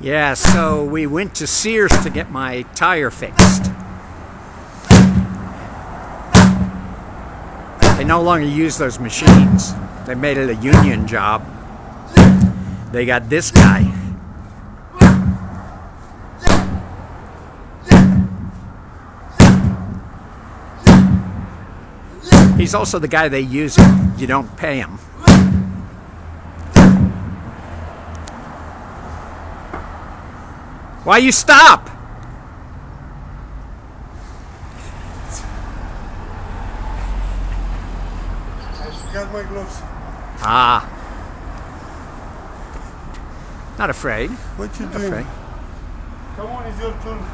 Yeah, so we went to Sears to get my tire fixed. They no longer use those machines. They made it a union job. They got this guy. He's also the guy they use if you don't pay him. Why you stop? I forgot my gloves. Ah. Not afraid. What you Not doing? afraid. Come on, it's your turn.